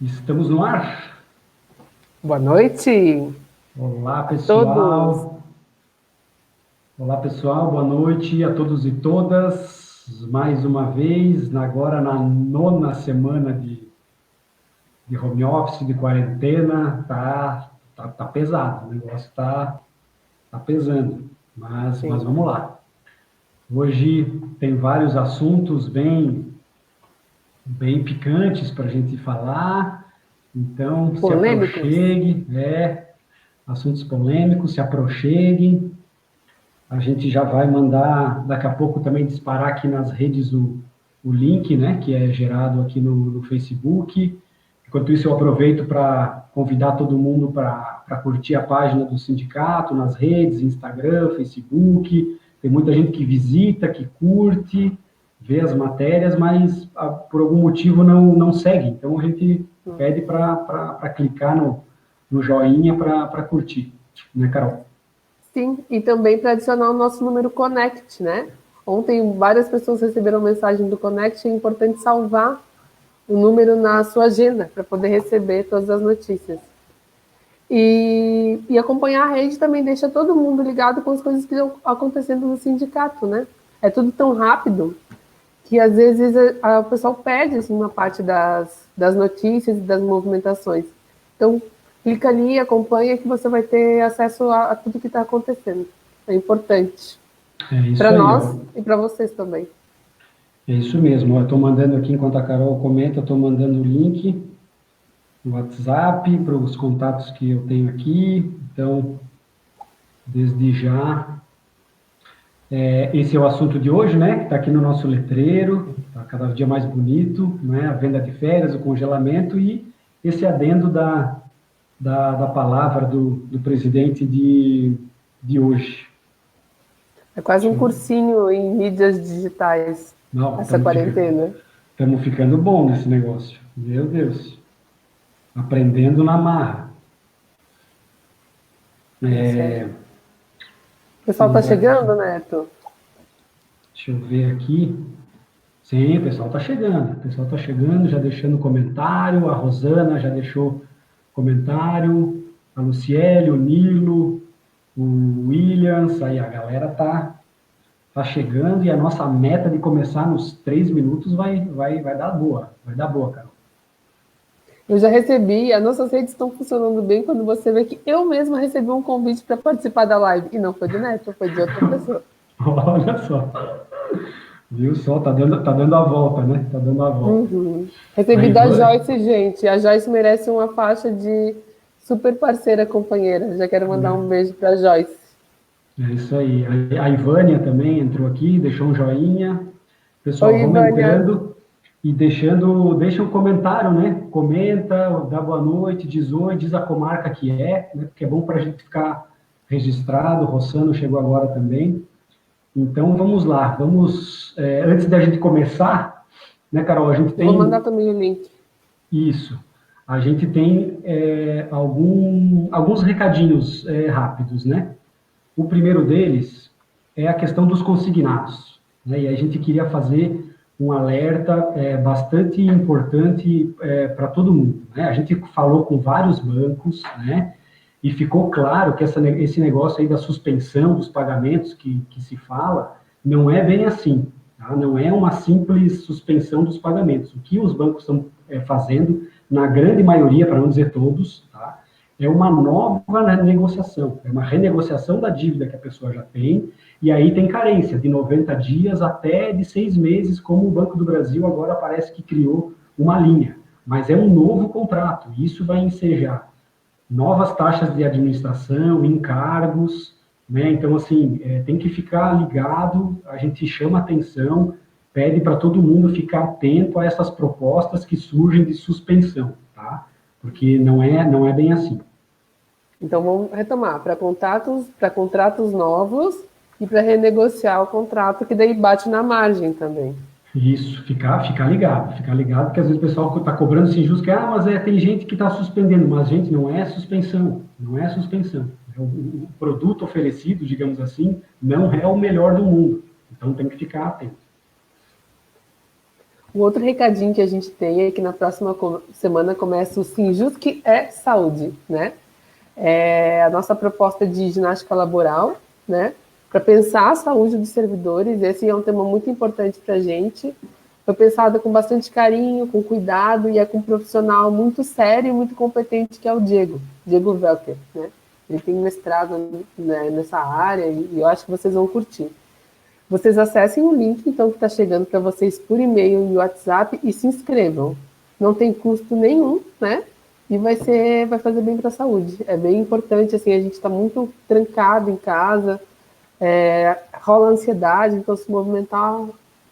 Estamos no ar. Boa noite. Olá, Todos. pessoal. Olá, pessoal. Boa noite a todos e todas. Mais uma vez, agora na 9ª semana de home office, de quarentena. Tá pesado. O negócio tá pesando. Mas Sim. vamos lá. Hoje tem vários assuntos bem picantes para a gente falar. Então, se Polêmicos? aproxime, assuntos polêmicos, se aproxeguem. A gente já vai mandar, daqui a pouco, também disparar aqui nas redes o link, né, que é gerado aqui no Facebook. Enquanto isso, eu aproveito para convidar todo mundo para curtir a página do sindicato nas redes, Instagram, Facebook. Tem muita gente que visita, que curte, vê as matérias, mas por algum motivo não segue. Então, a gente pede para clicar no joinha para curtir, né, Carol? Sim, e também para adicionar o nosso número Connect, né? Ontem várias pessoas receberam mensagem do Connect, é importante salvar o número na sua agenda para poder receber todas as notícias. E acompanhar a rede também deixa todo mundo ligado com as coisas que estão acontecendo no sindicato, né? É tudo tão rápido que às vezes o pessoal perde assim, uma parte das notícias e das movimentações. Então, clica ali, acompanha que você vai ter acesso a tudo que está acontecendo. É importante. É isso Para aí, nós ó. e para vocês também. É isso mesmo. Eu estou mandando aqui, enquanto a Carol comenta, eu estou mandando o link no WhatsApp para os contatos que eu tenho aqui. Então, desde já, esse é o assunto de hoje, né? Que está aqui no nosso letreiro, está cada dia mais bonito, né? A venda de férias, o congelamento e esse adendo da palavra do presidente de hoje. É quase um cursinho em mídias digitais, Não, essa quarentena. estamos ficando bom nesse negócio. Meu Deus. Aprendendo na marra. Isso aí. O pessoal está Vamos aqui. chegando, Neto? Deixa eu ver aqui. Sim, o pessoal está chegando. O pessoal está chegando, já deixando comentário. A Rosana já deixou comentário. A Luciele, o Nilo, o Williams. Aí a galera tá chegando e a nossa meta de começar nos 3 minutos vai dar boa. Vai dar boa, Carol. Eu já recebi, as nossas redes estão funcionando bem quando você vê que eu mesma recebi um convite para participar da live. E não foi do Neto, foi de outra pessoa. Olha só. Viu só? Tá dando a volta, né? Tá dando a volta. A Recebi da Ivan, Joyce, gente. A Joyce merece uma faixa de super parceira companheira. Já quero mandar um beijo para Joyce. é isso aí. A Ivânia também entrou aqui, deixou um joinha. Pessoal, Oi, vamos Vânia. entrando e deixa um comentário, né? Comenta, dá boa noite, diz oi, diz a comarca que né? Porque é bom para a gente ficar registrado. O Rossano chegou agora também. Então, vamos lá. Antes da gente começar, né, Carol, a gente Eu vou mandar tem também o link. isso. A gente tem alguns recadinhos rápidos, né? O primeiro deles é a questão dos consignados, né? E a gente queria fazer um alerta bastante importante para todo mundo, né? A gente falou com vários bancos, né? E ficou claro que esse negócio aí da suspensão dos pagamentos que se fala não é bem assim, tá? Não é uma simples suspensão dos pagamentos. O que os bancos estão fazendo, na grande maioria, para não dizer todos, tá? É uma nova negociação, é uma renegociação da dívida que a pessoa já tem, e aí tem carência de 90 dias até de 6 meses, como o Banco do Brasil agora parece que criou uma linha. Mas é um novo contrato, e isso vai ensejar novas taxas de administração, encargos, né? Então, assim, tem que ficar ligado, a gente chama atenção, pede para todo mundo ficar atento a essas propostas que surgem de suspensão, tá? Porque não é bem assim. Então vamos retomar para contratos novos e para renegociar o contrato, que daí bate na margem também. Isso, ficar ligado, porque às vezes o pessoal está cobrando sem justo, que, mas tem gente que está suspendendo, mas, gente, não é suspensão, não é suspensão. O produto oferecido, digamos assim, não é o melhor do mundo, então tem que ficar atento. O outro recadinho que a gente tem é que na próxima semana começa o Sinjus, que é saúde, né? É a nossa proposta de ginástica laboral, né? Para pensar a saúde dos servidores. Esse é um tema muito importante para a gente. Foi pensado com bastante carinho, com cuidado, e é com um profissional muito sério e muito competente, que é o Diego Welker, né? Ele tem mestrado, né, nessa área, e eu acho que vocês vão curtir. Vocês acessem o link, então, que está chegando para vocês por e-mail e WhatsApp, e se inscrevam. Não tem custo nenhum, né? E vai fazer bem para a saúde. É bem importante, assim, a gente está muito trancado em casa, rola ansiedade, então se movimentar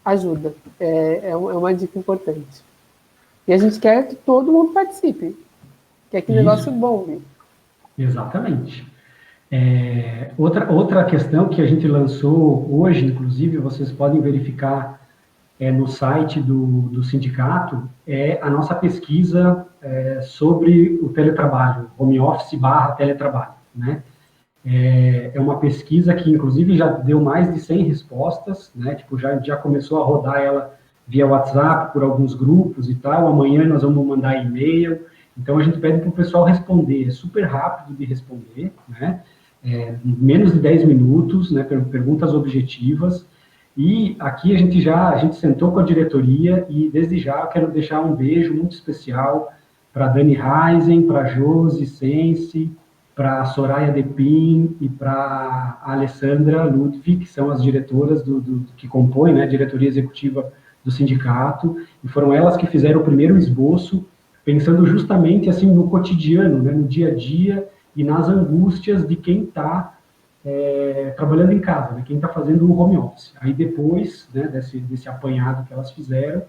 ajuda. É uma dica importante. E a gente quer que todo mundo participe. Quer que o negócio bombe. Exatamente. Outra questão que a gente lançou hoje, inclusive, vocês podem verificar no site do sindicato, é a nossa pesquisa sobre o teletrabalho, home office / teletrabalho, né? É uma pesquisa que, inclusive, já deu mais de 100 respostas, né? Tipo, já começou a rodar ela via WhatsApp, por alguns grupos e tal. Amanhã nós vamos mandar e-mail. Então, a gente pede para o pessoal responder. É super rápido de responder, né? Menos de 10 minutos, né? Perguntas objetivas. E aqui a gente sentou com a diretoria e, desde já, eu quero deixar um beijo muito especial para a Dani Reisen, para a Josi Sense, para a Soraya Depin e para a Alessandra Ludwig, que são as diretoras que compõem, né, a diretoria executiva do sindicato, e foram elas que fizeram o primeiro esboço, pensando justamente assim no cotidiano, né, no dia a dia e nas angústias de quem está trabalhando em casa, né, quem está fazendo o home office. Aí depois, né, desse apanhado que elas fizeram,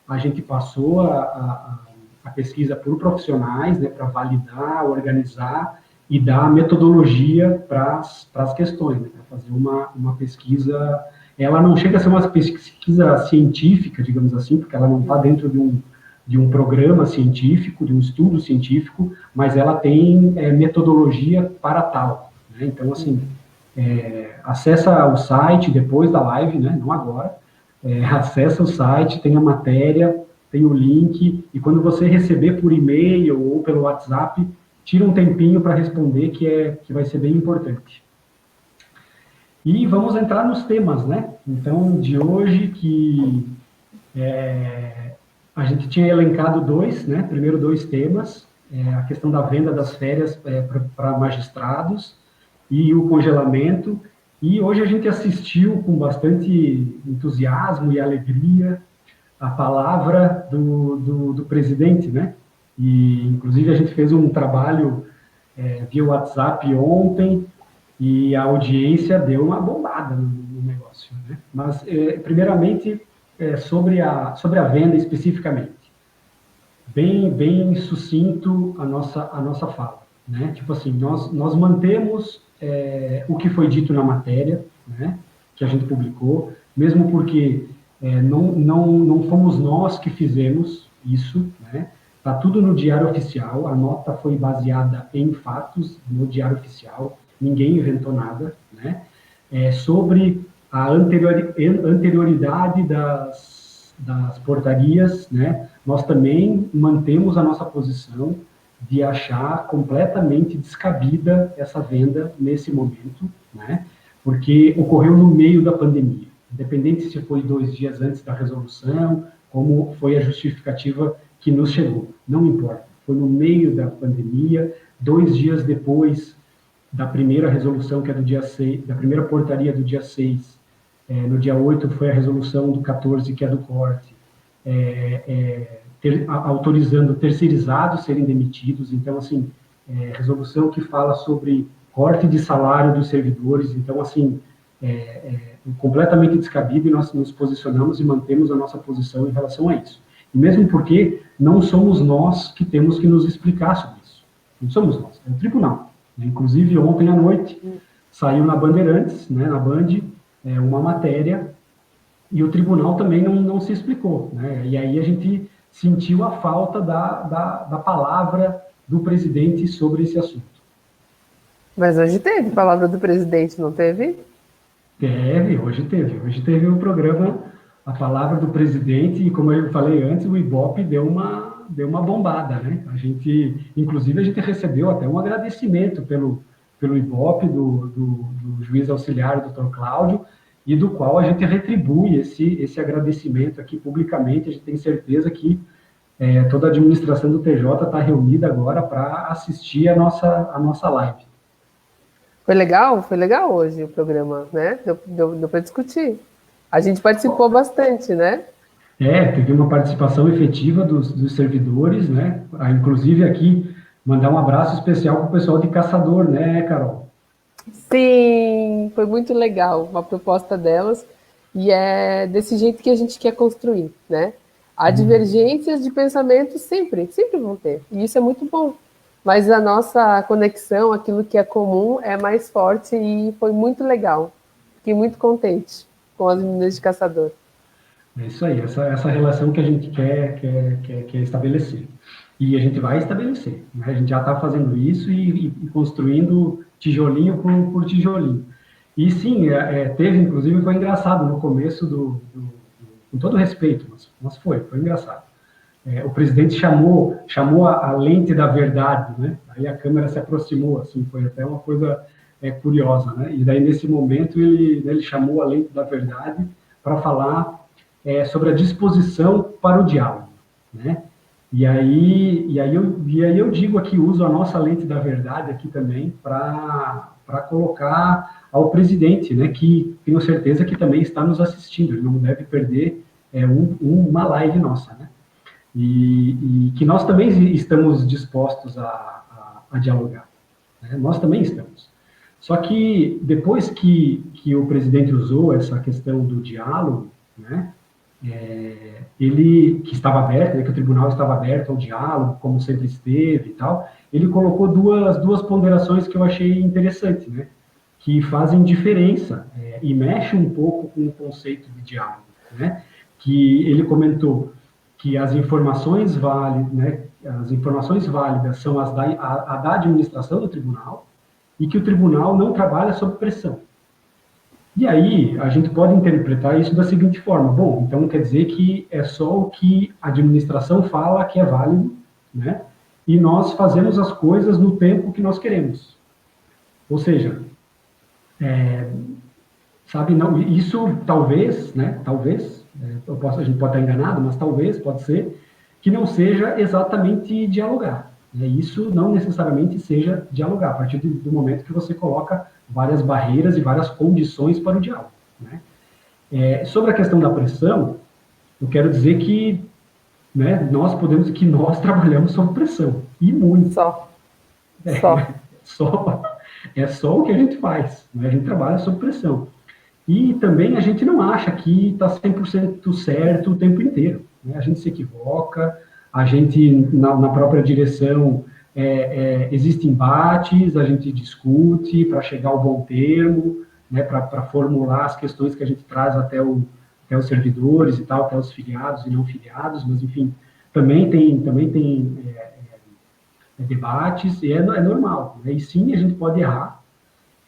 a gente passou a pesquisa por profissionais, né, para validar, organizar e dar metodologia para as questões, né, para fazer uma pesquisa. Ela não chega a ser uma pesquisa científica, digamos assim, porque ela não está dentro de um programa científico, de um estudo científico, mas ela tem metodologia para tal, né? Então, assim, acessa o site depois da live, né, não agora, acessa o site, tem a matéria, tem o link, e quando você receber por e-mail ou pelo WhatsApp, tira um tempinho para responder, que vai ser bem importante. E vamos entrar nos temas, né? Então, de hoje, que a gente tinha elencado dois, né? Primeiro, dois temas, a questão da venda das férias para magistrados e o congelamento. E hoje a gente assistiu com bastante entusiasmo e alegria a palavra do presidente, né? E, inclusive, a gente fez um trabalho via WhatsApp ontem e a audiência deu uma bombada no negócio, né? Mas, primeiramente, sobre a venda especificamente. Bem sucinto a nossa fala, né? Tipo assim, nós mantemos o que foi dito na matéria, né, que a gente publicou, mesmo porque não fomos nós que fizemos isso, né? Está tudo no Diário Oficial, a nota foi baseada em fatos no Diário Oficial, ninguém inventou nada, né? Sobre a anterioridade das portarias, né? Nós também mantemos a nossa posição de achar completamente descabida essa venda nesse momento, né? Porque ocorreu no meio da pandemia, independente se foi 2 dias antes da resolução, como foi a justificativa que nos chegou, não importa, foi no meio da pandemia, 2 dias depois da primeira resolução, que é do dia 6, da primeira portaria do dia 6, no dia 8 foi a resolução do 14, que é do corte, autorizando terceirizados serem demitidos. Então, assim, resolução que fala sobre corte de salário dos servidores. Então, assim, completamente descabido, e nós nos posicionamos e mantemos a nossa posição em relação a isso. E mesmo porque não somos nós que temos que nos explicar sobre isso. Não somos nós, é o tribunal. Inclusive, ontem à noite, saiu na Bandeirantes, né, na Band, uma matéria, e o tribunal também não se explicou, né? E aí a gente sentiu a falta da palavra do presidente sobre esse assunto. Mas hoje teve palavra do presidente, não teve? Hoje teve o programa a palavra do presidente, e como eu falei antes, o Ibope deu uma bombada, né? Inclusive, a gente recebeu até um agradecimento pelo Ibope, do juiz auxiliar, doutor Cláudio, e do qual a gente retribui esse agradecimento aqui publicamente. A gente tem certeza que toda a administração do TJ está reunida agora para assistir a nossa live. Foi legal hoje o programa, né? Deu para discutir. A gente participou bastante, né? Teve uma participação efetiva dos servidores, né? Inclusive aqui, mandar um abraço especial para o pessoal de Caçador, né, Carol? Sim, foi muito legal uma proposta delas, e é desse jeito que a gente quer construir, né? Há divergências de pensamento sempre vão ter, e isso é muito bom. Mas a nossa conexão, aquilo que é comum, é mais forte e foi muito legal. Fiquei muito contente com as meninas de Caçador. É isso aí, essa relação que a gente quer estabelecer. E a gente vai estabelecer, né? A gente já está fazendo isso e construindo tijolinho por tijolinho. E sim, teve, inclusive, foi engraçado no começo com todo respeito, mas foi engraçado. O presidente chamou a lente da verdade, né? Aí a câmera se aproximou, assim, foi até uma coisa curiosa, né? E daí, nesse momento, ele chamou a lente da verdade para falar sobre a disposição para o diálogo, né? E aí eu digo aqui, uso a nossa lente da verdade aqui também para colocar ao presidente, né, que tenho certeza que também está nos assistindo, ele não deve perder uma live nossa, né? E que nós também estamos dispostos a dialogar, né? Nós também estamos. Só que depois que o presidente usou essa questão do diálogo, né, ele, que estava aberto, né, que o tribunal estava aberto ao diálogo, como sempre esteve e tal, ele colocou duas ponderações que eu achei interessante, né, que fazem diferença e mexe um pouco com o conceito de diálogo, né, que ele comentou que as informações válidas, né, são a da administração do tribunal e que o tribunal não trabalha sob pressão. E aí, a gente pode interpretar isso da seguinte forma: bom, então quer dizer que é só o que a administração fala que é válido, né? E nós fazemos as coisas no tempo que nós queremos. Ou seja, sabe, não, isso talvez, né? Talvez, a gente pode estar enganado, mas talvez, pode ser, que não seja exatamente dialogar. Né? Isso não necessariamente seja dialogar, a partir do momento que você coloca várias barreiras e várias condições para o diálogo. Né? Sobre a questão da pressão, eu quero dizer que, né, nós trabalhamos sob pressão, e muito. Só. É só o que a gente faz, né? A gente trabalha sob pressão. E também a gente não acha que está 100% certo o tempo inteiro, né? A gente se equivoca, a gente, na própria direção, existem embates, a gente discute para chegar ao bom termo, né, para formular as questões que a gente traz até os servidores e tal, até os filiados e não filiados, mas, enfim, também tem debates, e é normal, né? E sim, a gente pode errar,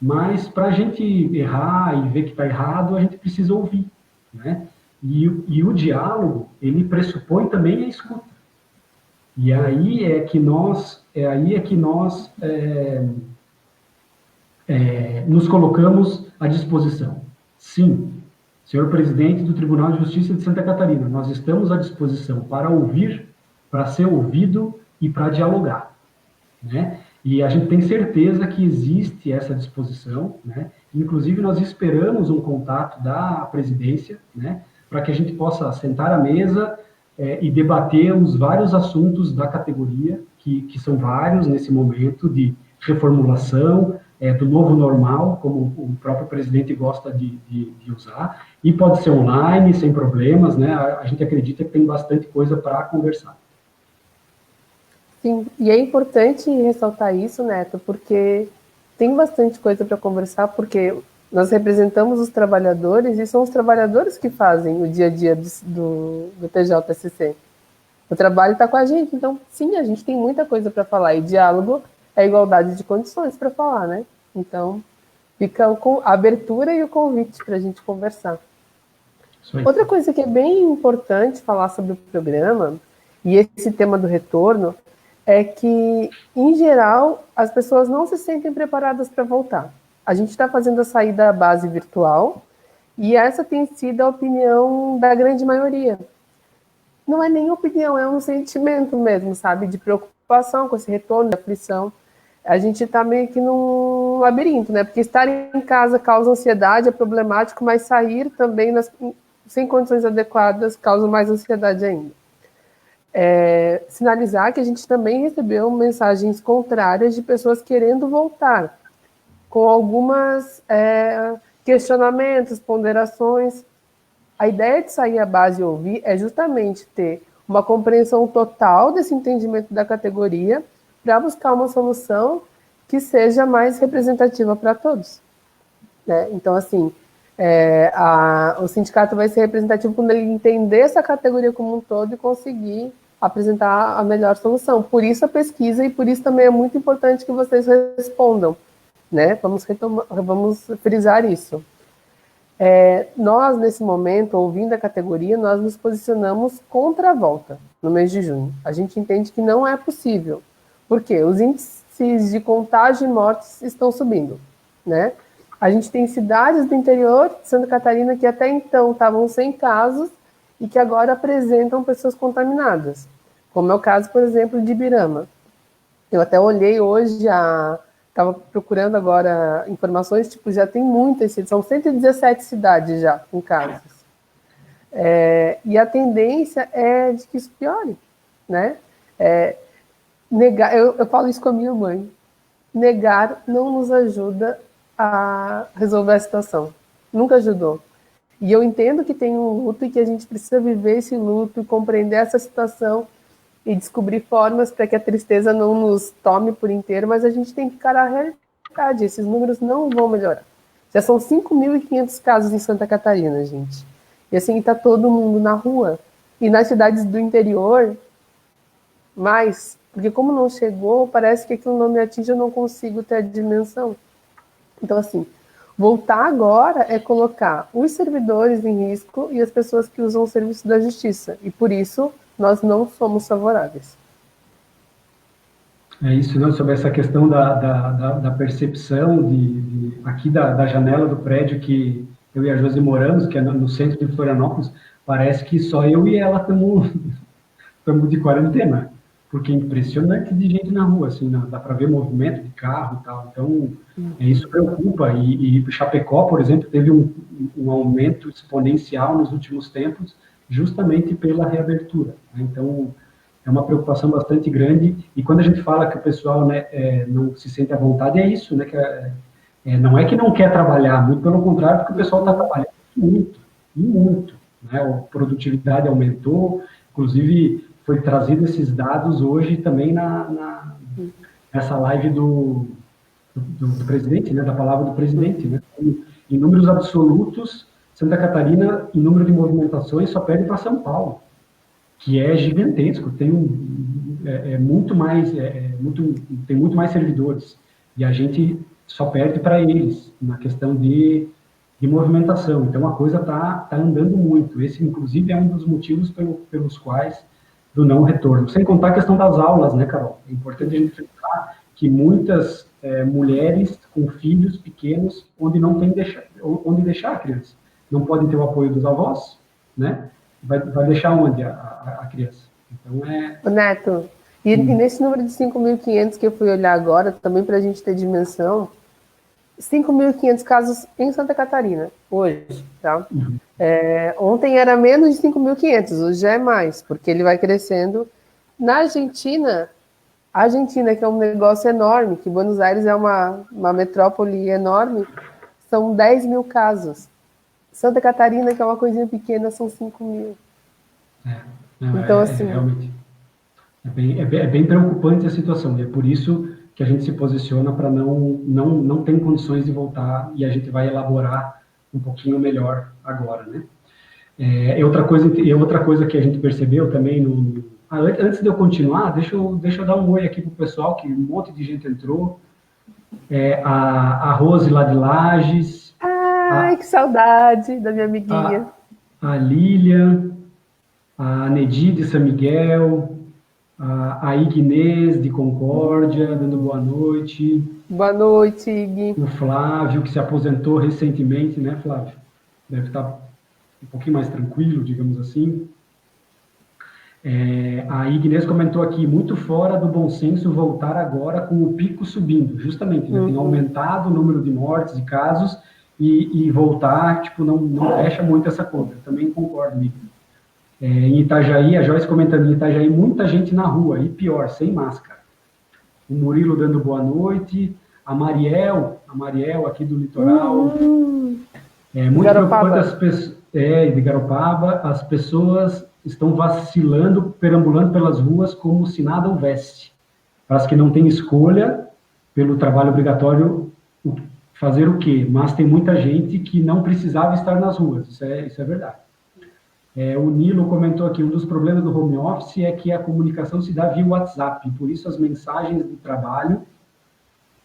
mas para a gente errar e ver que está errado, a gente precisa ouvir, né? E o diálogo, ele pressupõe também a escuta. E aí é que nós nos colocamos à disposição. Sim, senhor presidente do Tribunal de Justiça de Santa Catarina, nós estamos à disposição para ouvir, para ser ouvido e para dialogar, né? E a gente tem certeza que existe essa disposição, né? Inclusive, nós esperamos um contato da presidência, né, para que a gente possa sentar à mesa e debater os vários assuntos da categoria, que são vários nesse momento, de reformulação, do novo normal, como o próprio presidente gosta de usar, e pode ser online, sem problemas, né? A gente acredita que tem bastante coisa para conversar. Sim, e é importante ressaltar isso, Neto, porque tem bastante coisa para conversar, porque nós representamos os trabalhadores e são os trabalhadores que fazem o dia a dia do TJSC. O trabalho está com a gente, então, sim, a gente tem muita coisa para falar, e diálogo é igualdade de condições para falar, né? Então, fica a abertura e o convite para a gente conversar. Isso aí. Outra coisa que é bem importante falar sobre o programa, e esse tema do retorno, é que, em geral, as pessoas não se sentem preparadas para voltar. A gente está fazendo a saída base virtual, e essa tem sido a opinião da grande maioria. Não é nem opinião, é um sentimento mesmo, sabe? De preocupação com esse retorno, de aflição. A gente está meio que num labirinto, né? Porque estar em casa causa ansiedade, é problemático, mas sair também sem condições adequadas causa mais ansiedade ainda. Sinalizar que a gente também recebeu mensagens contrárias de pessoas querendo voltar, com algumas questionamentos, ponderações. A ideia de sair à base e ouvir é justamente ter uma compreensão total desse entendimento da categoria para buscar uma solução que seja mais representativa para todos. Né? Então, assim, o sindicato vai ser representativo quando ele entender essa categoria como um todo e conseguir apresentar a melhor solução. Por isso a pesquisa e por isso também é muito importante que vocês respondam. Né? Vamos frisar isso. Nós, nesse momento, ouvindo a categoria, nós nos posicionamos contra a volta no mês de junho. A gente entende que não é possível. Por quê? Os índices de contágio e mortes estão subindo. Né? A gente tem cidades do interior de Santa Catarina que até então estavam sem casos e que agora apresentam pessoas contaminadas, como é o caso, por exemplo, de Ibirama. Eu até olhei hoje, estava procurando agora informações, tipo, já tem muitas, são 117 cidades já com casos. E a tendência é de que isso piore, né? Eu falo isso com a minha mãe, negar não nos ajuda a resolver a situação, nunca ajudou. E eu entendo que tem um luto e que a gente precisa viver esse luto e compreender essa situação e descobrir formas para que a tristeza não nos tome por inteiro, mas a gente tem que encarar a realidade, esses números não vão melhorar. Já são 5.500 casos em Santa Catarina, gente. E assim, está todo mundo na rua. E nas cidades do interior, mais, porque como não chegou, parece que aquilo não me atinge, eu não consigo ter a dimensão. Então, assim, voltar agora é colocar os servidores em risco e as pessoas que usam o serviço da justiça. E por isso, nós não somos favoráveis. É isso, não, sobre essa questão da percepção aqui da janela do prédio que eu e a Josi moramos, que é no centro de Florianópolis, parece que só eu e ela estamos de quarentena, porque é impressionante de gente na rua, assim, dá para ver movimento de carro e tal, então isso preocupa, e Chapecó, por exemplo, teve um aumento exponencial nos últimos tempos, justamente pela reabertura, né? Então é uma preocupação bastante grande, e quando a gente fala que o pessoal, né, não se sente à vontade, é isso, né, que não é que não quer trabalhar, muito pelo contrário, porque o pessoal está trabalhando muito, muito, né, a produtividade aumentou, inclusive foi trazido esses dados hoje também nessa live do presidente, né, da palavra do presidente, né, em números absolutos, Santa Catarina, em número de movimentações, só perde para São Paulo, que é gigantesco, tem muito mais, tem muito mais servidores, e a gente só perde para eles, na questão de movimentação. Então, a coisa está andando muito. Esse, inclusive, é um dos motivos pelos quais do não retorno. Sem contar a questão das aulas, né, Carol? É importante a gente frisar que muitas mulheres com filhos pequenos, onde não tem onde deixar a criança. Não podem ter o apoio dos avós, né? Vai deixar onde a criança? Então, Neto, e nesse número de 5.500 que eu fui olhar agora, também para a gente ter dimensão, 5.500 casos em Santa Catarina, hoje, tá? Uhum. Ontem era menos de 5.500, hoje já é mais, porque ele vai crescendo. Na Argentina, que é um negócio enorme, que Buenos Aires é uma metrópole enorme, são 10 mil casos. Santa Catarina, que é uma coisinha pequena, são 5.000. Então, assim... Realmente, é bem preocupante a situação, e é por isso que a gente se posiciona para não ter condições de voltar, e a gente vai elaborar um pouquinho melhor agora, né? Outra coisa que a gente percebeu também, antes de eu continuar, deixa eu dar um oi aqui para o pessoal, que um monte de gente entrou, a Rose lá de Lages. Ai, que saudade da minha amiguinha. a Lília, a Nedi de São Miguel, a Ignês de Concórdia, dando boa noite. Boa noite, Igui. O Flávio, que se aposentou recentemente, né, Flávio? Deve estar um pouquinho mais tranquilo, digamos assim. A Ignês comentou aqui, muito fora do bom senso voltar agora com o pico subindo, justamente, né? Tem aumentado o número de mortes e casos, e voltar, tipo, não fecha muito essa conta. Eu também concordo, Nico. Em Itajaí, a Joyce comentando, em Itajaí, muita gente na rua, e pior, sem máscara. O Murilo dando boa noite, a Mariel aqui do litoral. Muito preocupante as pessoas, de Garopaba, as pessoas estão vacilando, perambulando pelas ruas como se nada houvesse. Para as que não têm escolha, pelo trabalho obrigatório, fazer o quê? Mas tem muita gente que não precisava estar nas ruas, isso é verdade. O Nilo comentou aqui, um dos problemas do home office é que a comunicação se dá via WhatsApp, por isso as mensagens de trabalho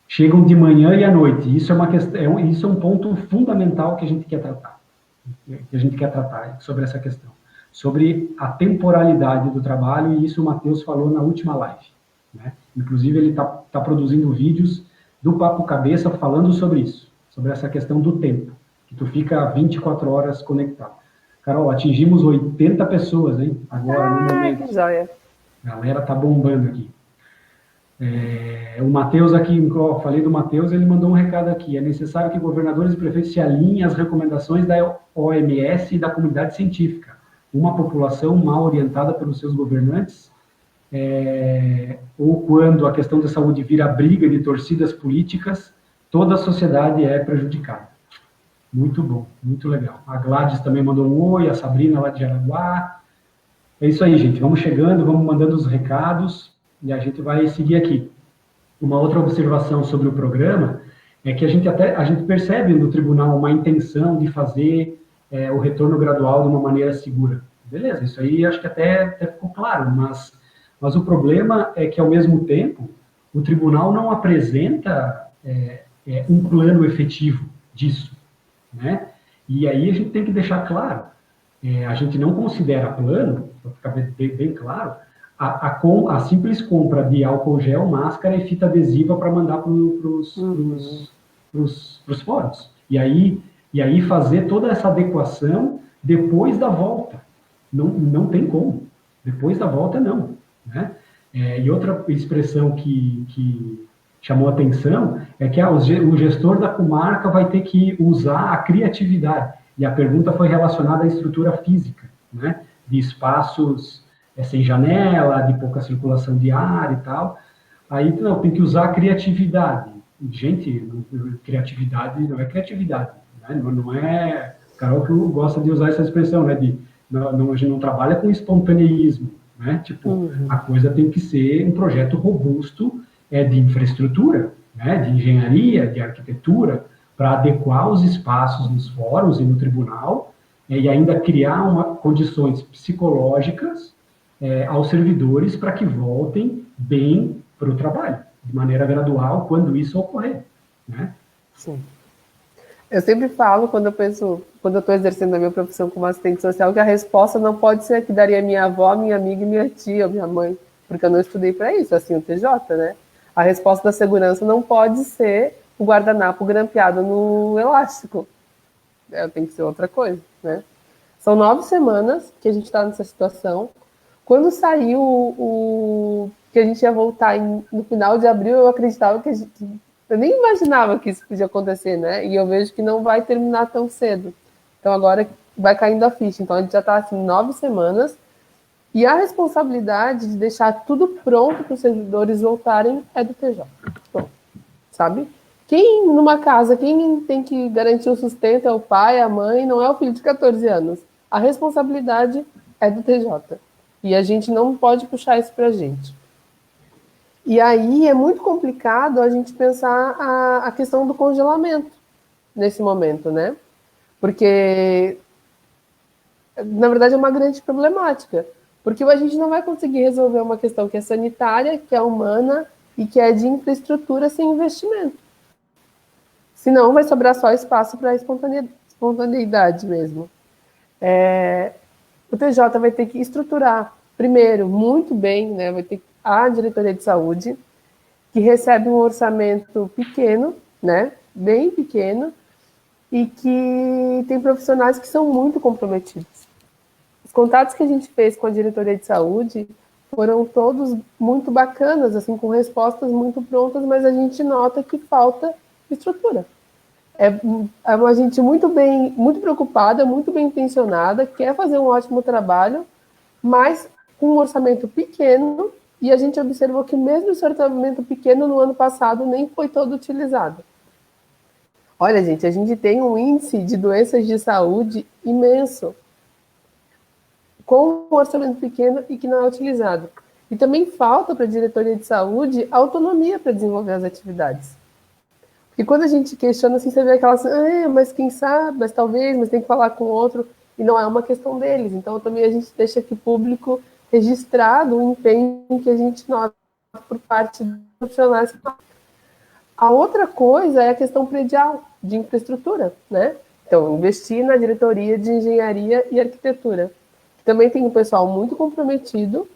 chegam de manhã e à noite. Isso é uma questão, isso é um ponto fundamental que a gente quer tratar, sobre essa questão, sobre a temporalidade do trabalho, e isso o Matheus falou na última live, né? Inclusive ele tá produzindo vídeos do Papo Cabeça falando sobre isso, sobre essa questão do tempo, que tu fica 24 horas conectado. Carol, atingimos 80 pessoas, hein? Agora, no momento. Que joia. A galera tá bombando aqui. O Matheus aqui, eu falei do Matheus, ele mandou um recado aqui. É necessário que governadores e prefeitos se alinhem às recomendações da OMS e da comunidade científica. Uma população mal orientada pelos seus governantes, ou quando a questão da saúde vira briga de torcidas políticas, toda a sociedade é prejudicada. Muito bom, muito legal. A Gladys também mandou um oi, a Sabrina lá de Jaraguá. É isso aí, gente. Vamos chegando, vamos mandando os recados e a gente vai seguir aqui. Uma outra observação sobre o programa é que a gente percebe no tribunal uma intenção de fazer o retorno gradual de uma maneira segura. Beleza, isso aí acho que até ficou claro, mas o problema é que, ao mesmo tempo, o tribunal não apresenta um plano efetivo disso, né? E aí a gente tem que deixar claro, a gente não considera plano, para ficar bem claro, a simples compra de álcool gel, máscara e fita adesiva para mandar para os fóruns. E aí fazer toda essa adequação depois da volta. Não tem como. Depois da volta, não, né? E outra expressão que chamou atenção é que o gestor da comarca vai ter que usar a criatividade. E a pergunta foi relacionada à estrutura física, né? De espaços sem janela, de pouca circulação de ar e tal. Aí, não, tem que usar a criatividade. Gente, criatividade não é criatividade, né? Não é... Carol que gosta de usar essa expressão, né? A gente não trabalha com espontaneísmo, né? Tipo, a coisa tem que ser um projeto robusto, de infraestrutura, né? De engenharia, de arquitetura, para adequar os espaços nos fóruns e no tribunal, e ainda criar condições psicológicas aos servidores para que voltem bem para o trabalho, de maneira gradual, quando isso ocorrer, né? Sim. Eu sempre falo, quando eu estou exercendo a minha profissão como assistente social, que a resposta não pode ser a que daria minha avó, minha amiga, minha tia, minha mãe, porque eu não estudei para isso, assim, o TJ, né? A resposta da segurança não pode ser o guardanapo grampeado no elástico. Tem que ser outra coisa, né? São 9 semanas que a gente está nessa situação. Quando saiu que a gente ia voltar no final de abril, eu acreditava que eu nem imaginava que isso podia acontecer, né? E eu vejo que não vai terminar tão cedo. Então agora vai caindo a ficha. Então a gente já está assim 9 semanas. E a responsabilidade de deixar tudo pronto para os servidores voltarem é do TJ. Bom, sabe? Numa casa, quem tem que garantir o sustento é o pai, a mãe, não é o filho de 14 anos. A responsabilidade é do TJ. E a gente não pode puxar isso para a gente. E aí é muito complicado a gente pensar a questão do congelamento nesse momento, né? Porque, na verdade, é uma grande problemática. Porque a gente não vai conseguir resolver uma questão que é sanitária, que é humana e que é de infraestrutura sem investimento. Senão vai sobrar só espaço para a espontaneidade mesmo. O TJ vai ter que estruturar, primeiro, muito bem, né, vai ter a diretoria de saúde, que recebe um orçamento pequeno, né, bem pequeno, e que tem profissionais que são muito comprometidos. Os contatos que a gente fez com a diretoria de saúde foram todos muito bacanas, assim, com respostas muito prontas, mas a gente nota que falta estrutura. É uma gente muito preocupada, muito bem intencionada, quer fazer um ótimo trabalho, mas com um orçamento pequeno, e a gente observou que mesmo esse orçamento pequeno no ano passado nem foi todo utilizado. Olha, gente, a gente tem um índice de doenças de saúde imenso, com um orçamento pequeno e que não é utilizado. E também falta para a diretoria de saúde autonomia para desenvolver as atividades. E quando a gente questiona, assim, você vê aquelas, mas quem sabe, mas talvez, mas tem que falar com outro, e não é uma questão deles. Então, também a gente deixa aqui público registrado o empenho que a gente nota por parte dos profissionais. A outra coisa é a questão predial, de infraestrutura, né? Então, investir na diretoria de engenharia e arquitetura. Também tem um pessoal muito comprometido,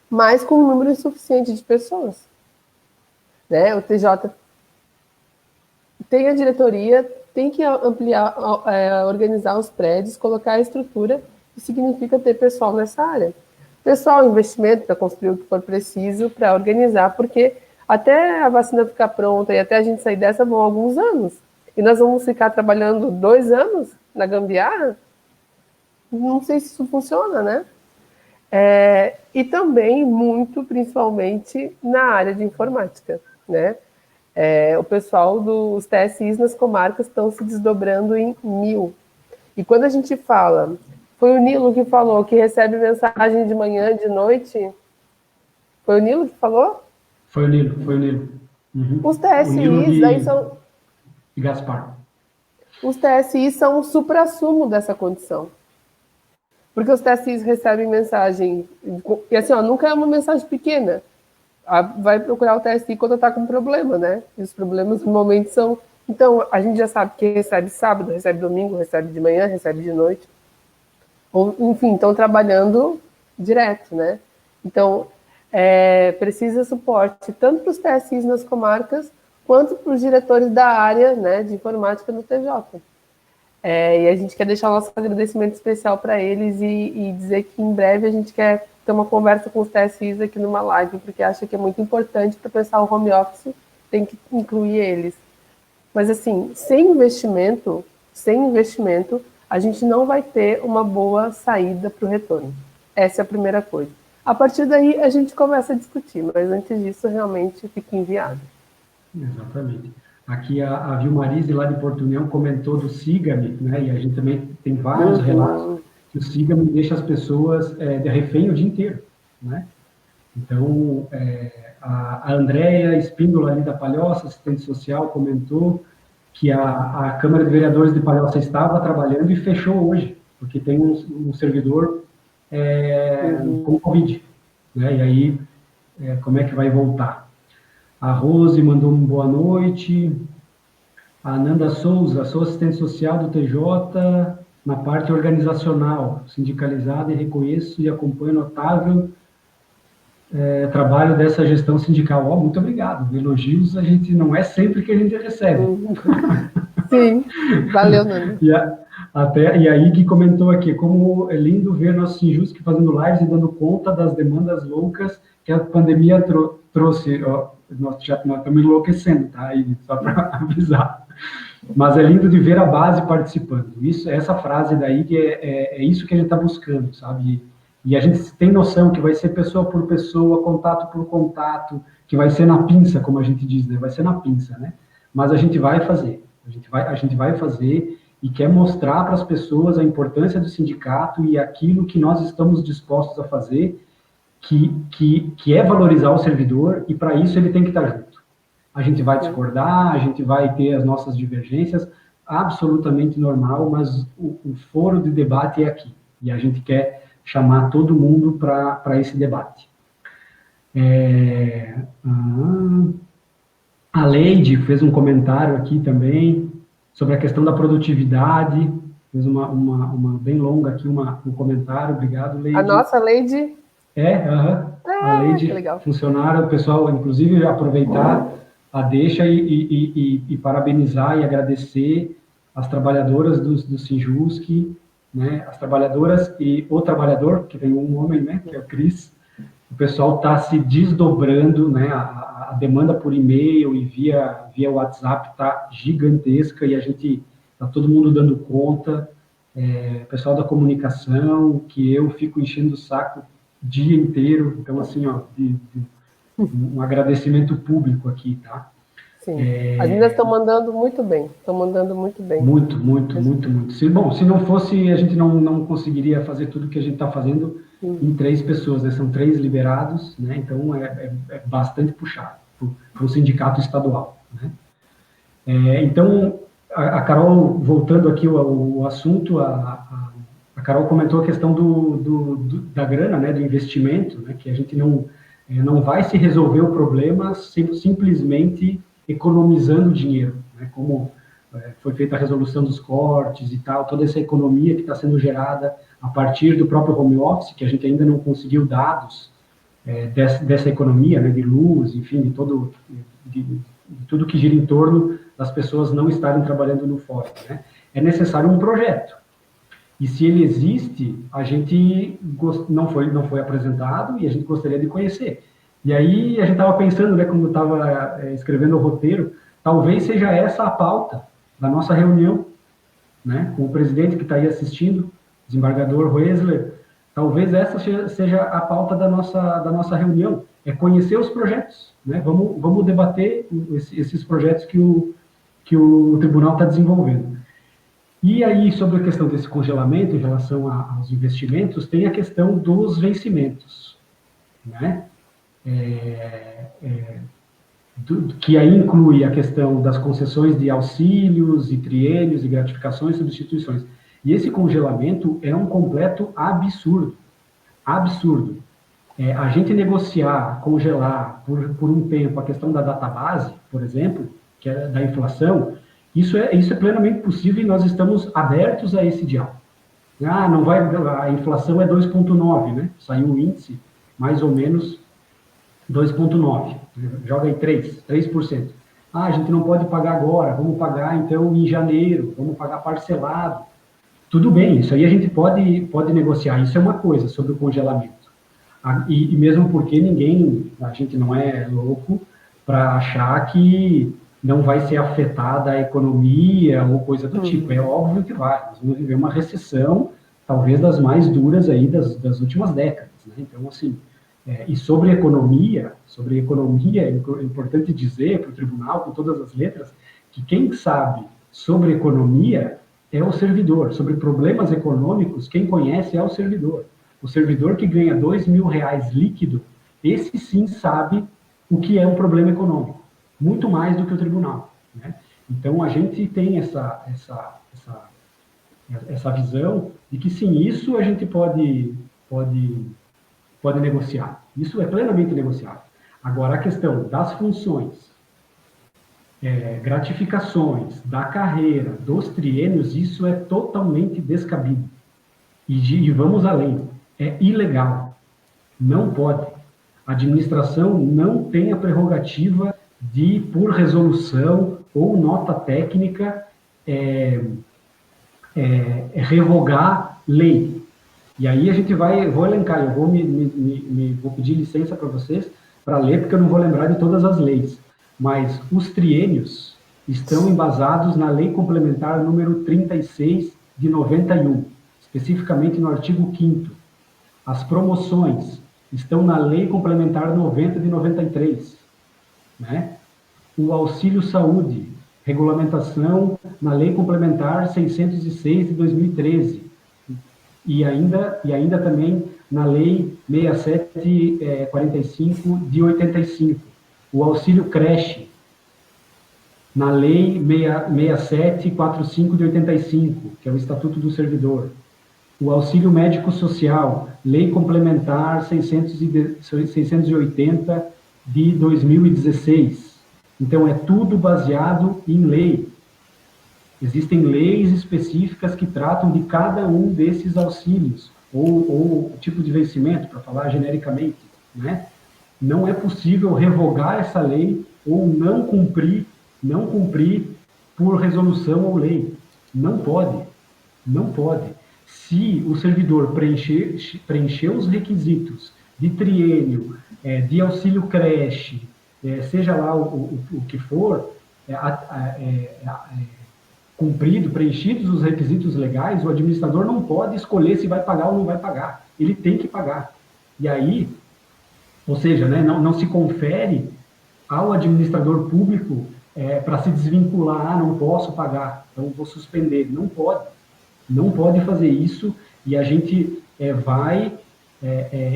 mas com um número insuficiente de pessoas. Né? O TJ tem a diretoria, tem que ampliar, organizar os prédios, colocar a estrutura, que significa ter pessoal nessa área. Pessoal, investimento para construir o que for preciso, para organizar, porque até a vacina ficar pronta e até a gente sair dessa vão alguns anos. E nós vamos ficar trabalhando 2 anos na gambiarra? Não sei se isso funciona, né? E também muito, principalmente, na área de informática, né? O pessoal dos TSIs nas comarcas estão se desdobrando em 1000. E quando a gente fala, foi o Nilo que falou que recebe mensagem de manhã, de noite? Foi o Nilo que falou? Foi o Nilo. Uhum. Os TSIs, aí são... E Gaspar. Os TSIs são o suprassumo dessa condição. Porque os TSIs recebem mensagem... E assim, nunca é uma mensagem pequena. Vai procurar o TSI quando está com problema, né? E os problemas normalmente são... Então, a gente já sabe que recebe sábado, recebe domingo, recebe de manhã, recebe de noite. Ou, enfim, estão trabalhando direto, né? Então, precisa suporte tanto para os TSIs nas comarcas, quanto para os diretores da área, né, de informática no TJ. E a gente quer deixar o nosso agradecimento especial para eles e dizer que em breve a gente quer ter uma conversa com os TSIs aqui numa live, porque acha que é muito importante para pensar o home office, tem que incluir eles. Mas assim, sem investimento, a gente não vai ter uma boa saída para o retorno. Essa é a primeira coisa. A partir daí a gente começa a discutir, mas antes disso realmente fica inviável. Exatamente. Aqui a Vilmarise, lá de Porto União, comentou do Siga-me, né? E a gente também tem vários relatos que o Siga-me deixa as pessoas de refém o dia inteiro, né? Então, a Andréia Espíndola, ali da Palhoça, assistente social, comentou que a Câmara de Vereadores de Palhoça estava trabalhando e fechou hoje, porque tem um servidor com Covid, né? E aí, como é que vai voltar? A Rose mandou uma boa noite. A Nanda Souza, sou assistente social do TJ na parte organizacional, sindicalizada, e reconheço e acompanho notável trabalho dessa gestão sindical. Muito obrigado. Elogios a gente não é sempre que a gente recebe. Sim, valeu, Nanda. E aí que comentou aqui, como é lindo ver nosso Sinjusc fazendo lives e dando conta das demandas loucas que a pandemia trouxe. Nós estamos enlouquecendo, tá? Aí, só para avisar. Mas é lindo de ver a base participando. Essa frase daí que é isso que a gente está buscando, sabe? E a gente tem noção que vai ser pessoa por pessoa, contato por contato, que vai ser na pinça, como a gente diz, né? Vai ser na pinça, né? Mas a gente vai fazer. A gente vai fazer e quer mostrar para as pessoas a importância do sindicato e aquilo que nós estamos dispostos a fazer, que é valorizar o servidor, e para isso ele tem que estar junto. A gente vai discordar, a gente vai ter as nossas divergências, absolutamente normal, mas o foro de debate é aqui, e a gente quer chamar todo mundo para esse debate. A Leide fez um comentário aqui também, sobre a questão da produtividade, fez uma bem longa aqui, um comentário. Obrigado, Leide. A nossa Leide... A Leide, funcionária, o pessoal, inclusive, aproveitar a deixa e parabenizar e agradecer as trabalhadoras do Sinjusc, né, as trabalhadoras e o trabalhador, que tem um homem, né, que é o Cris. O pessoal está se desdobrando, né, a demanda por e-mail e via WhatsApp está gigantesca e a gente está todo mundo dando conta. O pessoal da comunicação, que eu fico enchendo o saco o dia inteiro. Então, assim, ó, um agradecimento público aqui, tá? Sim, as meninas estão mandando muito bem, Muito. Bom, se não fosse, a gente não conseguiria fazer tudo que a gente está fazendo em 3 pessoas, né? São 3 liberados, né? Então é bastante puxado para o sindicato estadual, né? Então, a Carol, voltando aqui ao assunto, a Carol comentou a questão da grana, né? Do investimento, né? Que a gente não vai se resolver o problema simplesmente economizando dinheiro, né? Como foi feita a resolução dos cortes e tal, toda essa economia que está sendo gerada a partir do próprio home office, que a gente ainda não conseguiu dados dessa economia, né, de luz, enfim, de tudo que gira em torno das pessoas não estarem trabalhando no fórum, né? É necessário um projeto. E se ele existe, a gente não foi apresentado e a gente gostaria de conhecer. E aí a gente estava pensando, né, quando eu estava escrevendo o roteiro, talvez seja essa a pauta da nossa reunião, né, com o presidente que está aí assistindo, desembargador Roesler. Talvez essa seja a pauta da nossa reunião, é conhecer os projetos, né? Vamos debater esses projetos que o tribunal está desenvolvendo. E aí, sobre a questão desse congelamento em relação aos investimentos, tem a questão dos vencimentos, né? Que aí inclui a questão das concessões de auxílios e triênios e gratificações e substituições. E esse congelamento é um completo absurdo. Absurdo. A gente negociar, congelar por um tempo a questão da database, por exemplo, que é da inflação, isso é plenamente possível e nós estamos abertos a esse diálogo. Não vai, a inflação é 2,9, né? Saiu o índice, mais ou menos 2,9. Joga aí 3%. A gente não pode pagar agora, vamos pagar então em janeiro, vamos pagar parcelado. Tudo bem, isso aí a gente pode negociar, isso é uma coisa sobre o congelamento. E mesmo porque a gente não é louco para achar que não vai ser afetada a economia ou coisa do tipo. É óbvio que vai. Nós vamos viver uma recessão, talvez das mais duras aí das últimas décadas, né? Então, assim, e sobre economia é importante dizer para o tribunal, com todas as letras, que quem sabe sobre economia é o servidor. Sobre problemas econômicos, quem conhece é o servidor. O servidor que ganha R$2.000 líquido, esse sim sabe o que é um problema econômico, muito mais do que o tribunal, né? Então, a gente tem essa visão de que, sim, isso a gente pode negociar. Isso é plenamente negociável. Agora, a questão das funções, gratificações, da carreira, dos triênios, isso é totalmente descabido. E vamos além, é ilegal. Não pode. A administração não tem a prerrogativa de, por resolução ou nota técnica, revogar lei. E aí a gente vou elencar, eu vou pedir licença para vocês para ler, porque eu não vou lembrar de todas as leis. Mas os triênios estão embasados na Lei Complementar número 36 de 91, especificamente no artigo 5º. As promoções estão na Lei Complementar 90 de 93, né? O auxílio saúde, regulamentação na Lei Complementar 606 de 2013, e ainda também na Lei 6745 de 85, o auxílio creche, na Lei 6745 de 85, que é o Estatuto do Servidor, o auxílio médico social, Lei Complementar 680 de 2016. Então, é tudo baseado em lei. Existem leis específicas que tratam de cada um desses auxílios, ou tipo de vencimento, para falar genericamente, né? Não é possível revogar essa lei ou não cumprir por resolução ou lei. Não pode, não pode. Se o servidor preencher os requisitos de triênio, de auxílio creche, seja lá o que for, cumprido, preenchidos os requisitos legais, o administrador não pode escolher se vai pagar ou não vai pagar. Ele tem que pagar. E aí, ou seja, né, não se confere ao administrador público para se desvincular, não posso pagar, então vou suspender. Não pode fazer isso, e a gente vai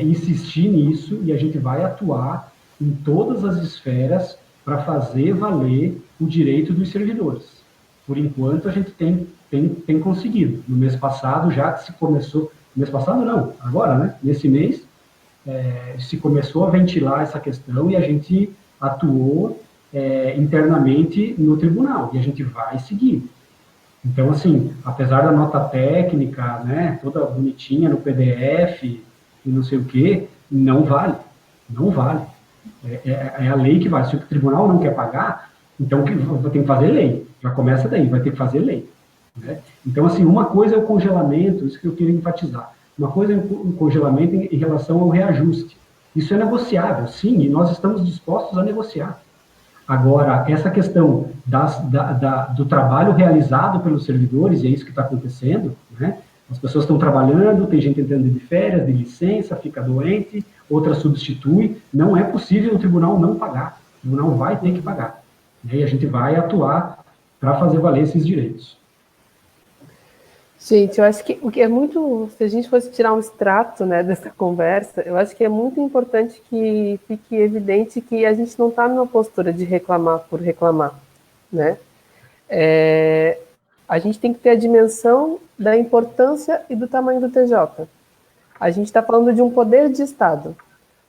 insistir nisso, e a gente vai atuar em todas as esferas para fazer valer o direito dos servidores. Por enquanto, a gente tem conseguido. No mês passado, já se começou... No mês passado, não, agora, né? Nesse mês, se começou a ventilar essa questão e a gente atuou internamente no tribunal, e a gente vai seguir. Então, assim, apesar da nota técnica, né, toda bonitinha no PDF e não sei o quê, não vale. Não vale. É a lei que vale. Se o tribunal não quer pagar, então tem que fazer lei. Já começa daí, vai ter que fazer lei. Né? Então, assim, uma coisa é o congelamento, isso que eu queria enfatizar. Uma coisa é o congelamento em relação ao reajuste. Isso é negociável, sim, e nós estamos dispostos a negociar. Agora, essa questão do trabalho realizado pelos servidores, e é isso que está acontecendo, né? As pessoas estão trabalhando, tem gente entrando de férias, de licença, fica doente, outra substitui. Não é possível o tribunal não pagar. O tribunal vai ter que pagar. Né? E a gente vai atuar para fazer valer esses direitos. Gente, eu acho que o que é muito, se a gente fosse tirar um extrato, né, dessa conversa, eu acho que é muito importante que fique evidente que a gente não está numa postura de reclamar por reclamar, né? A gente tem que ter a dimensão da importância e do tamanho do TJ. A gente está falando de um poder de Estado.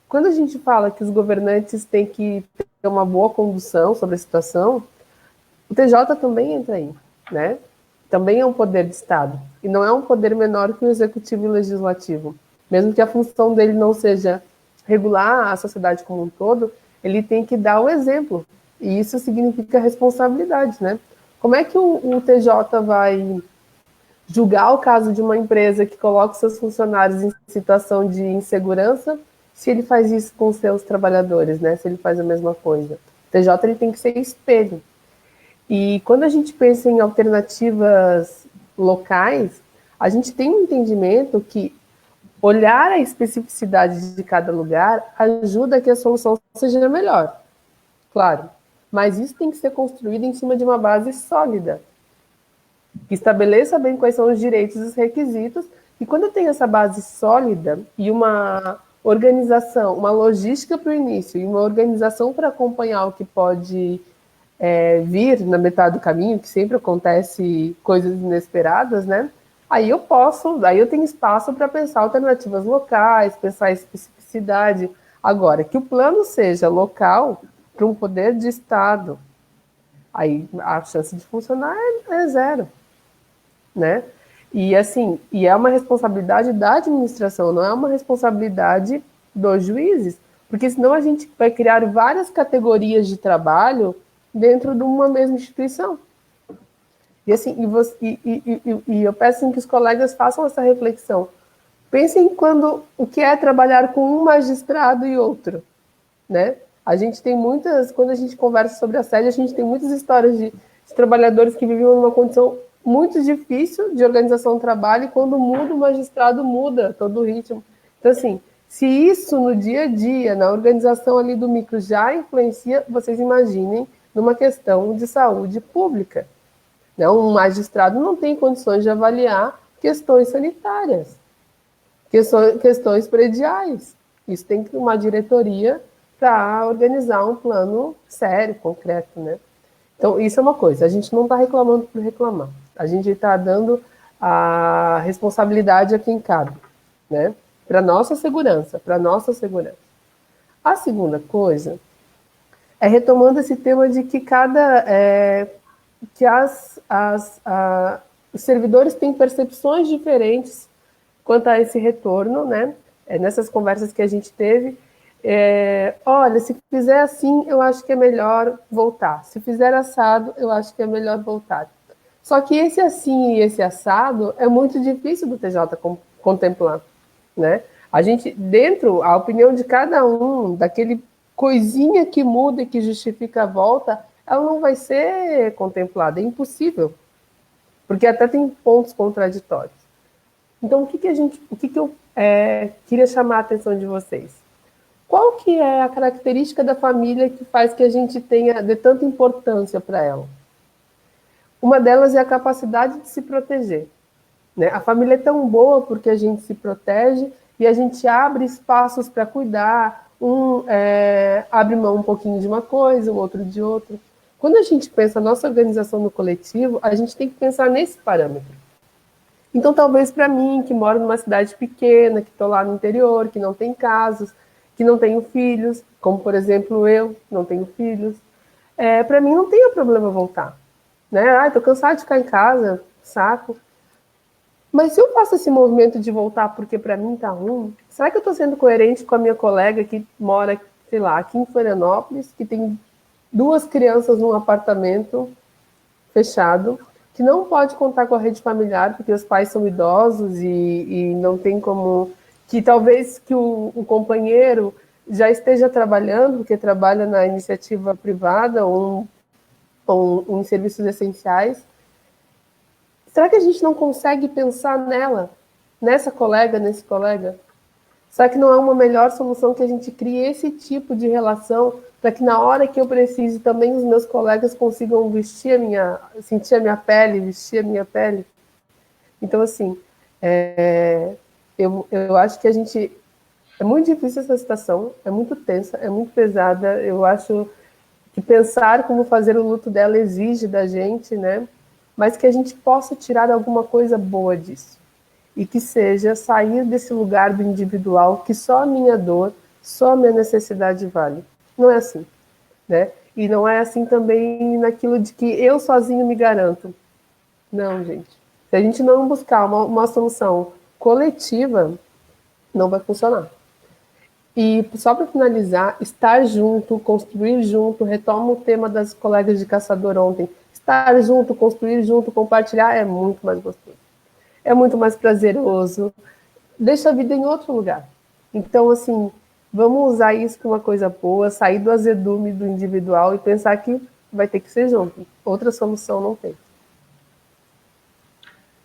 Quando a gente fala que os governantes têm que ter uma boa condução sobre a situação, o TJ também entra aí, né? Também é um poder de Estado, e não é um poder menor que o Executivo e o Legislativo. Mesmo que a função dele não seja regular a sociedade como um todo, ele tem que dar o exemplo, e isso significa responsabilidade, né? Como é que o TJ vai julgar o caso de uma empresa que coloca seus funcionários em situação de insegurança se ele faz isso com seus trabalhadores, né? Se ele faz a mesma coisa. O TJ ele tem que ser espelho. E quando a gente pensa em alternativas locais, a gente tem um entendimento que olhar a especificidade de cada lugar ajuda a que a solução seja melhor, claro. Mas isso tem que ser construído em cima de uma base sólida, que estabeleça bem quais são os direitos e os requisitos, e quando eu tenho essa base sólida e uma organização, uma logística para o início e uma organização para acompanhar o que pode vir na metade do caminho, que sempre acontece coisas inesperadas, né? Aí eu tenho espaço para pensar alternativas locais, pensar especificidade. Agora, que o plano seja local para um poder de Estado, aí a chance de funcionar é zero, né? E assim, é uma responsabilidade da administração, não é uma responsabilidade dos juízes, porque senão a gente vai criar várias categorias de trabalho dentro de uma mesma instituição. E assim, eu peço assim, que os colegas façam essa reflexão. Pensem o que é trabalhar com um magistrado e outro, né? A gente tem quando a gente conversa sobre assédio, a gente tem muitas histórias de trabalhadores que viviam numa condição muito difícil de organização do trabalho, e quando muda o magistrado, muda todo o ritmo. Então, assim, se isso no dia a dia, na organização ali do micro já influencia, vocês imaginem numa questão de saúde pública. Né? Um magistrado não tem condições de avaliar questões sanitárias, questões prediais. Isso tem que ter uma diretoria para organizar um plano sério, concreto, né? Então, isso é uma coisa. A gente não está reclamando por reclamar. A gente está dando a responsabilidade a quem cabe, né? Para nossa segurança, A segunda coisa é retomando esse tema de que cada que os servidores têm percepções diferentes quanto a esse retorno, né? Nessas conversas que a gente teve, olha, se fizer assim, eu acho que é melhor voltar. Se fizer assado, eu acho que é melhor voltar. Só que esse assim e esse assado é muito difícil do TJ contemplar, né? A gente, dentro, a opinião de cada um, daquele coisinha que muda e que justifica a volta, ela não vai ser contemplada, é impossível, porque até tem pontos contraditórios. Então, o que eu queria chamar a atenção de vocês? Qual que é a característica da família que faz que a gente dê tanta importância para ela? Uma delas é a capacidade de se proteger, né? A família é tão boa porque a gente se protege e a gente abre espaços para cuidar, abre mão um pouquinho de uma coisa, o outro de outra. Quando a gente pensa na nossa organização no coletivo, a gente tem que pensar nesse parâmetro. Então, talvez para mim, que moro numa cidade pequena, que estou lá no interior, que não tem casas, que não tenho filhos, como, por exemplo, eu não tenho filhos, para mim não tem problema voltar. Né? Estou cansada de ficar em casa, saco. Mas se eu faço esse movimento de voltar porque para mim tá ruim, será que eu estou sendo coerente com a minha colega que mora, sei lá, aqui em Florianópolis, que tem 2 crianças num apartamento fechado, que não pode contar com a rede familiar porque os pais são idosos e não tem como... Que talvez que o companheiro já esteja trabalhando, porque trabalha na iniciativa privada ou em serviços essenciais. Será que a gente não consegue pensar nessa colega, nesse colega? Será que não é uma melhor solução que a gente crie esse tipo de relação para que na hora que eu precise também os meus colegas consigam sentir a minha pele, vestir a minha pele? Então, assim, eu acho que é muito difícil essa situação, é muito tensa, é muito pesada. Eu acho que pensar como fazer o luto dela exige da gente, né? Mas que a gente possa tirar alguma coisa boa disso. E que seja sair desse lugar do individual, que só a minha dor, só a minha necessidade vale. Não é assim, né? E não é assim também naquilo de que eu sozinho me garanto. Não, gente. Se a gente não buscar uma solução coletiva, não vai funcionar. E só para finalizar, estar junto, construir junto, retomo o tema das colegas de caçador ontem. Estar junto, construir junto, compartilhar é muito mais gostoso. É muito mais prazeroso. Deixa a vida em outro lugar. Então, assim, vamos usar isso para uma coisa boa, sair do azedume do individual e pensar que vai ter que ser junto. Outra solução não tem.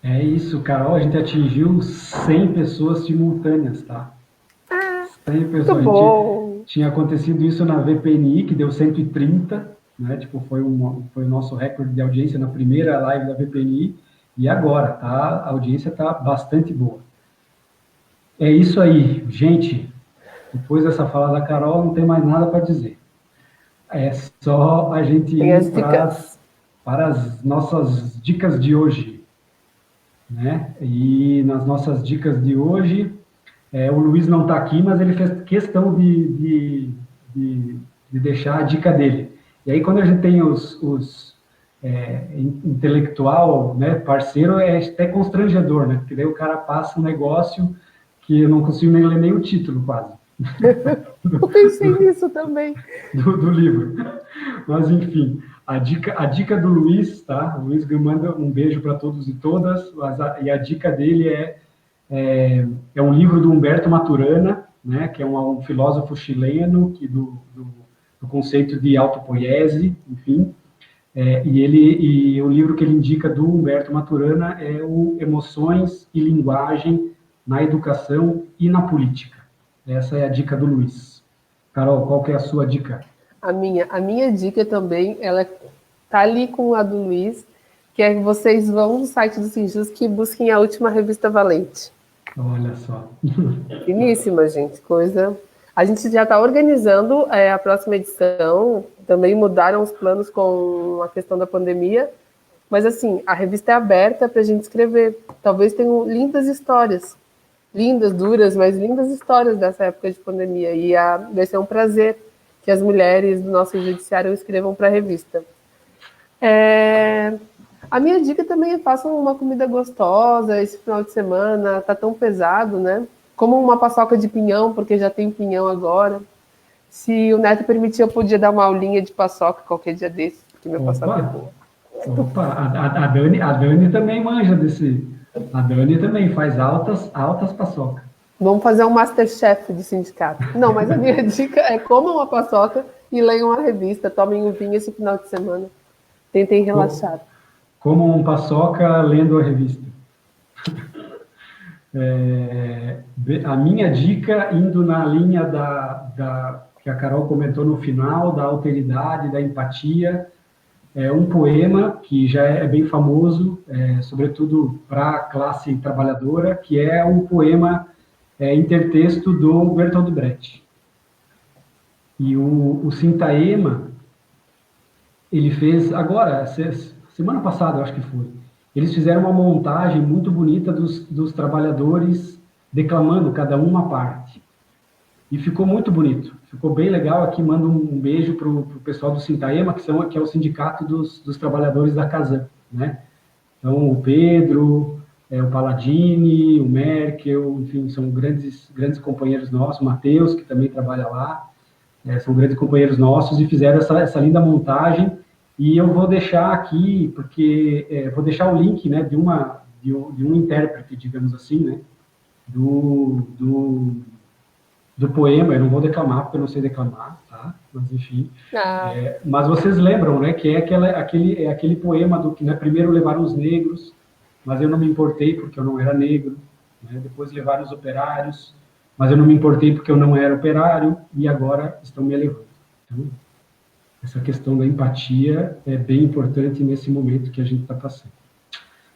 É isso, Carol, a gente atingiu 100 pessoas simultâneas, tá? 100 pessoas. Muito bom. Tinha acontecido isso na VPNI, que deu 130, né? Tipo, foi o nosso recorde de audiência na primeira live da VPNI, e agora, tá? A audiência tá bastante boa. É isso aí, gente. Depois dessa fala da Carol, não tem mais nada para dizer. É só a gente ir para as nossas dicas de hoje, né? E nas nossas dicas de hoje, o Luiz não está aqui, mas ele fez questão de deixar a dica dele. E aí, quando a gente tem os intelectual, né, parceiro, é até constrangedor, né? Porque daí o cara passa um negócio que eu não consigo nem ler nem o título, quase. Eu pensei nisso também. Do livro. Mas, enfim, a dica do Luiz, tá? O Luiz manda um beijo para todos e todas, e a dica dele é um livro do Humberto Maturana, né, que é um filósofo chileno do conceito de autopoiese, enfim, e o livro que ele indica do Humberto Maturana é o Emoções e Linguagem na Educação e na Política. Essa é a dica do Luiz. Carol, qual que é a sua dica? A minha dica também, ela tá ali com a do Luiz, que é que vocês vão no site do Sinjus e busquem a última revista Valente. Olha só. Finíssima, gente, coisa... A gente já está organizando a próxima edição, também mudaram os planos com a questão da pandemia, mas assim, a revista é aberta para a gente escrever. Talvez tenham lindas histórias, lindas, duras, mas lindas histórias dessa época de pandemia, e vai ser um prazer que as mulheres do nosso judiciário escrevam para a revista. A minha dica também é façam uma comida gostosa esse final de semana, tá tão pesado, né? Como uma paçoca de pinhão, porque já tem pinhão agora. Se o Neto permitir, eu podia dar uma aulinha de paçoca qualquer dia desse, porque minha paçoca é boa. Opa, a Dani também manja desse. A Dani também faz altas paçoca. Vamos fazer um Masterchef de sindicato. Não, mas a minha dica é comam uma paçoca e leiam uma revista, tomem um vinho esse final de semana. Tentem relaxar. Como um paçoca lendo a revista. A minha dica, indo na linha que a Carol comentou no final, da alteridade, da empatia, é um poema que já é bem famoso, sobretudo para a classe trabalhadora, que é um poema intertexto do Bertolt Brecht. E o Sintaema, ele fez, agora, semana passada, eu acho que foi, eles fizeram uma montagem muito bonita dos trabalhadores declamando cada uma parte. E ficou muito bonito, ficou bem legal. Aqui mando um beijo para o pessoal do Sintaema, que é o sindicato dos trabalhadores da Casan, né? Então, o Pedro, o Palladini, o Merkel, enfim, são grandes companheiros nossos, o Matheus, que também trabalha lá, são grandes companheiros nossos e fizeram essa linda montagem. E eu vou deixar aqui, porque vou deixar o link, né, de um intérprete, digamos assim, né, do poema. Eu não vou declamar, porque eu não sei declamar, tá? Mas, enfim. Mas vocês lembram, né, que é aquele poema do que, né, primeiro levaram os negros, mas eu não me importei porque eu não era negro, né? Depois levaram os operários, mas eu não me importei porque eu não era operário, e agora estão me elevando. Então, essa questão da empatia é bem importante nesse momento que a gente está passando.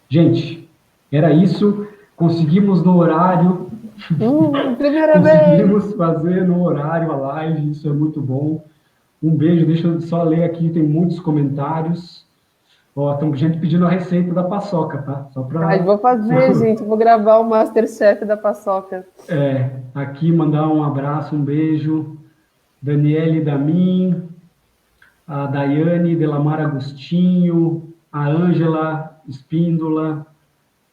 Gente, era isso. Conseguimos no horário. Conseguimos fazer no horário a live, isso é muito bom. Um beijo, deixa eu só ler aqui, tem muitos comentários. Tem gente pedindo a receita da paçoca, tá? Só pra... vou fazer, gente, vou gravar o Masterchef da paçoca. Aqui mandar um abraço, um beijo. Daniele Damin, a Daiane Delamar Agostinho, a Ângela Espíndola,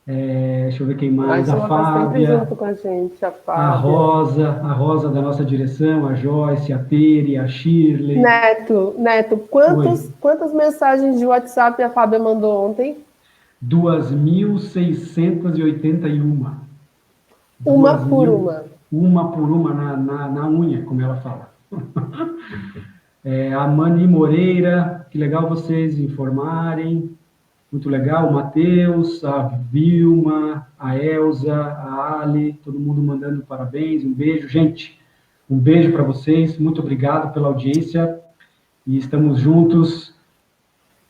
deixa eu ver quem mais, a Fábia, junto com a gente, a Fábia, a Rosa da nossa direção, a Joyce, a Tere, a Shirley. Neto, quantas mensagens de WhatsApp a Fábia mandou ontem? 2.681. Uma por uma. Uma por uma na unha, como ela fala. A Mani Moreira, que legal vocês informarem. Muito legal, o Matheus, a Vilma, a Elza, a Ali, todo mundo mandando parabéns, um beijo. Gente, um beijo para vocês, muito obrigado pela audiência, e estamos juntos.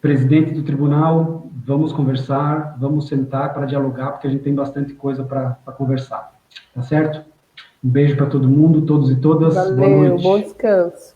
Presidente do tribunal, vamos conversar, vamos sentar para dialogar, porque a gente tem bastante coisa para conversar, tá certo? Um beijo para todo mundo, todos e todas. Valeu, boa noite. Bom descanso.